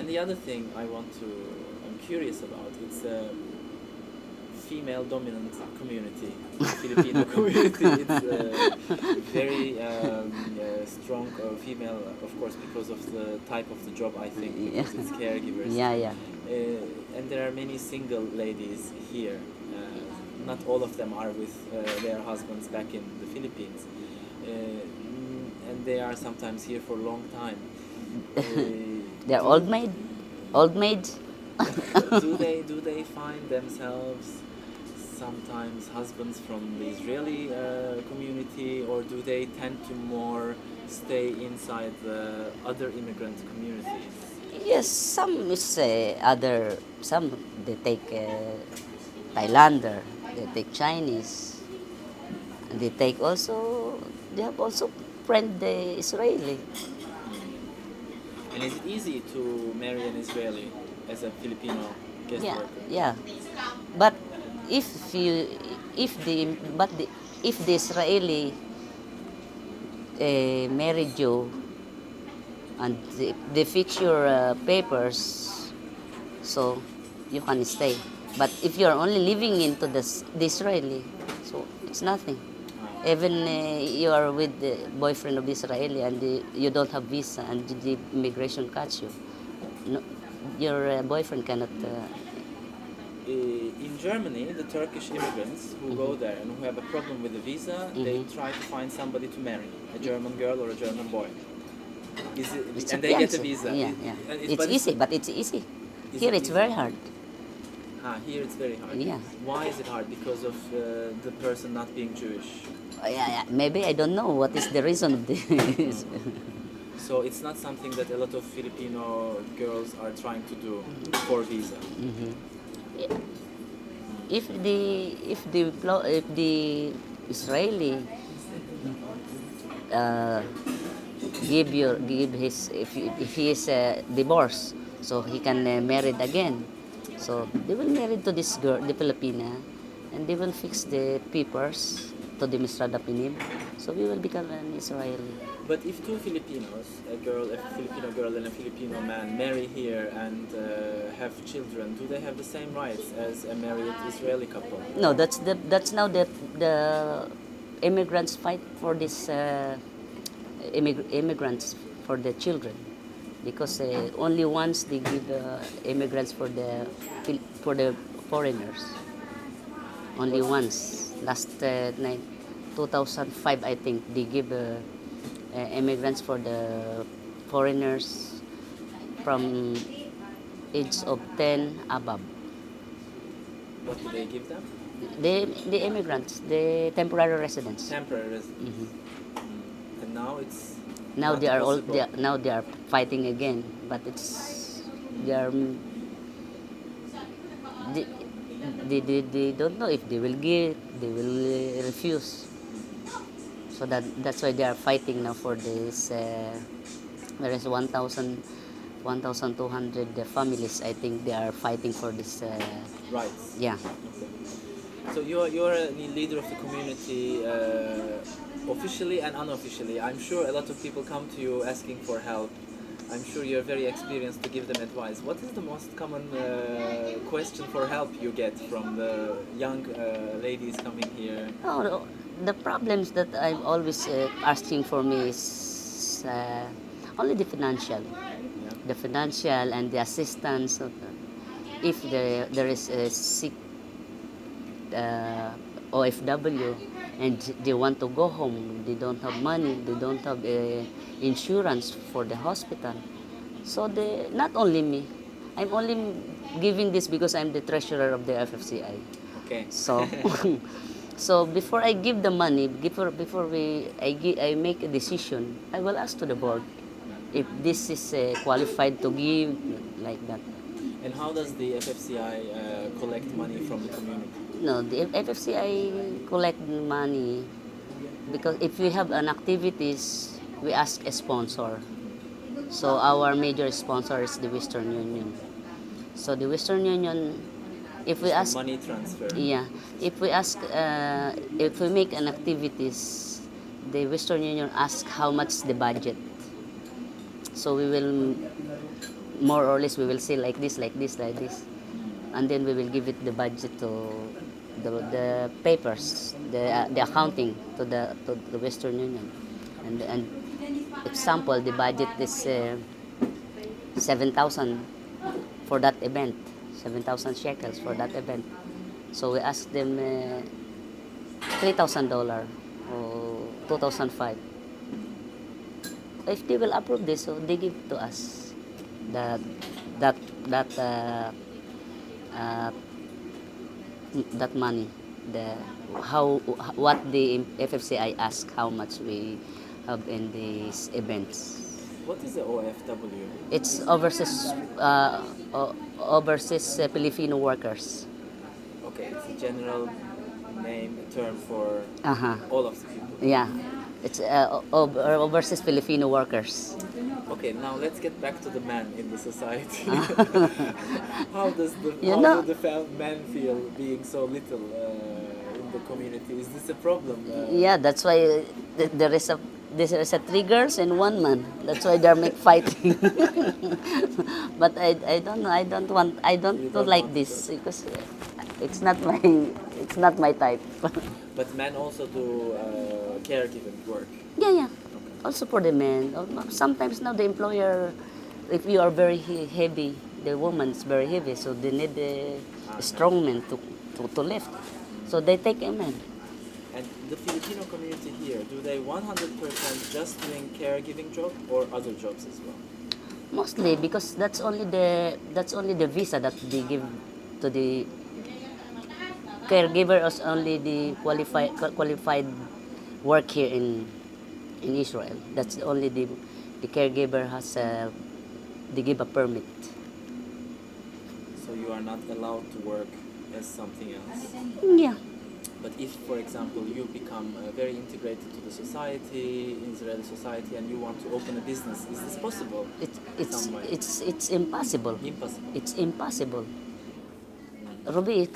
And the other thing I'm curious about, it's a female dominant community, Filipino community. It's very strong female, of course, because of the type of the job, I think, because it's caregivers. Yeah. And there are many single ladies here. Not all of them are with their husbands back in the Philippines. And they are sometimes here for a long time. They're old maids. do they find themselves sometimes husbands from the Israeli community, or do they tend to more stay inside the other immigrant communities? Yes, some is some they take Thailander, they take Chinese, and they have also friend the Israeli. And is it easy to marry an Israeli as a Filipino guest worker? Yeah. But if you if the Israeli married you and they fix your papers, so you can stay. But if you are only living into the Israeli, so it's nothing. Even you are with the boyfriend of the Israeli and you don't have visa and the immigration catch you, no, your boyfriend cannot. In Germany, the Turkish immigrants who go there and who have a problem with the visa, they try to find somebody to marry, a German girl or a German boy. And they get a visa. Yeah. It's easy, but it's easy. Here it's very hard. Here it's very hard. Yeah. Why is it hard? Because of the person not being Jewish. Yeah. Maybe I don't know what is the reason of this. So it's not something that a lot of Filipino girls are trying to do for visa. If the Israeli give his if he is divorced, so he can marry again. So they will marry to this girl, the Filipina, and they will fix the papers to the Misrada Pinib. So we will become an Israeli. But if two Filipinos, a Filipino girl and a Filipino man, marry here and have children, do they have the same rights as a married Israeli couple? No, that's now the immigrants fight for this immigrants for the children, because only once they give immigrants for the foreigners. Only once. Last 2005, I think, they give immigrants for the foreigners from age of 10 above. What do they give them? The immigrants, the temporary residents. Temporary residents. And now it's now not they are possible. now they are fighting again, but it's they don't know if they will give, they will refuse. So that's why they are fighting now for this. There is 1,200 families. I think they are fighting for this. Rights. Yeah. So you're a leader of the community, officially and unofficially. I'm sure a lot of people come to you asking for help. I'm sure you're very experienced to give them advice. What is the most common question for help you get from the young ladies coming here? Oh, no. The problems that I'm always asking for me is only the financial. Yeah. The financial and the assistance. If there is a sick OFW and they want to go home, they don't have money, they don't have insurance for the hospital. So not only me, I'm only giving this because I'm the treasurer of the FFCI. Okay. So, so before I give the money, I make a decision, I will ask to the board if this is qualified to give, like that. And how does the FFCI collect money from the community? No, the FFCI collect money because if we have an activities, we ask a sponsor. So our major sponsor is the Western Union. So the Western Union, if we ask money transfer. Yeah, if we make an activities, the Western Union ask how much the budget. So we will more or less we will say like this, like this, like this, and then we will give it the budget to the papers, the accounting to the Western Union, and example the budget is 7,000 for that event, 7,000 shekels for that event. So we ask them $3,000 or 2,005. If they will approve this, so they give to us that that that uh, that money, the how what the FFCI ask how much we have in these events. What is the OFW? It's overseas Filipino workers. Okay, it's a general name, a term for Uh-huh. all of the people. Yeah, it's overseas Filipino workers. Okay, now let's get back to the man in the society. How does the You how know- do the men feel being so little in the community? Is this a problem? Yeah, that's why there is a 3 girls and 1 man. That's why they're make fighting. But I don't know. I don't don't like want this because it's not my type. But men also do caregiving work. Yeah. Also for the men. Sometimes now the employer, if you are very heavy, the woman is very heavy, so they need a strong man to lift. So they take a man. And the Filipino community here, do they 100% just doing caregiving job or other jobs as well? Mostly because that's only the visa that they give to the caregiver, is only the qualified work here in Israel. That's only the caregiver has they give a permit. So you are not allowed to work as something else. Yeah. But if, for example, you become very integrated to the society, Israeli society, and you want to open a business, is this possible? Somewhere? It's impossible. Impossible. It's impossible. Ruby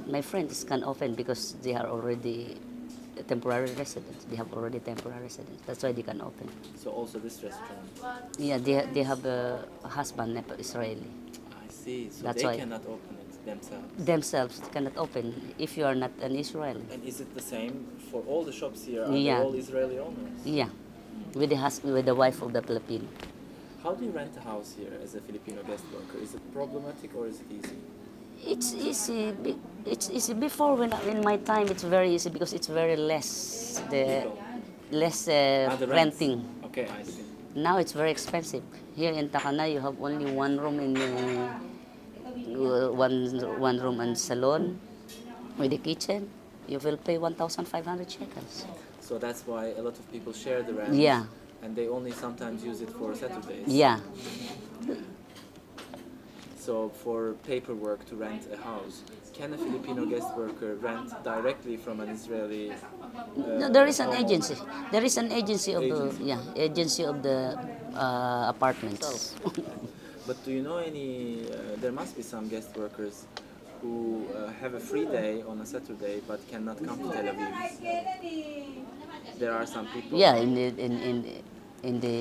my friends can open because they are already temporary residents. They have already temporary residents. That's why they can open. So also this restaurant. Yeah, they have a husband, Israeli. I see. So That's they why- cannot open it themselves. Themselves cannot open if you are not an Israeli. And is it the same for all the shops here? Are Yeah. they all Israeli owners? Yeah, with the wife of the Filipino. How do you rent a house here as a Filipino guest worker? Is it problematic or is it easy? It's easy. It's easy. Before, when in my time, it's very easy because it's very less People. less The rents. renting. Okay, I see. Now it's very expensive. Here in Tachana, you have only 1 room in one room and salon with the kitchen. You will pay 1,500 shekels. So that's why a lot of people share the rent. Yeah. And they only sometimes use it for Saturdays. Yeah. So for paperwork to rent a house, can a Filipino guest worker rent directly from an Israeli? No, there is an homeowner? agency. There is an agency of Agency. agency of the apartments. But do you know any? There must be some guest workers who have a free day on a Saturday but cannot come to Tel Aviv. There are some people. Yeah, in the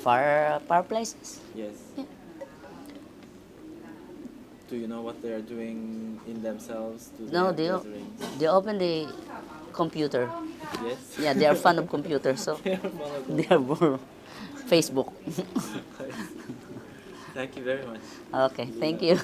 far places. Yes. Yeah. Do you know what they are doing in themselves? Do No, have they gatherings? they open the computer. Yes. Yeah, they are fan of computers, so They are one of them. they are more Facebook. Thank you very much. Okay, thank you.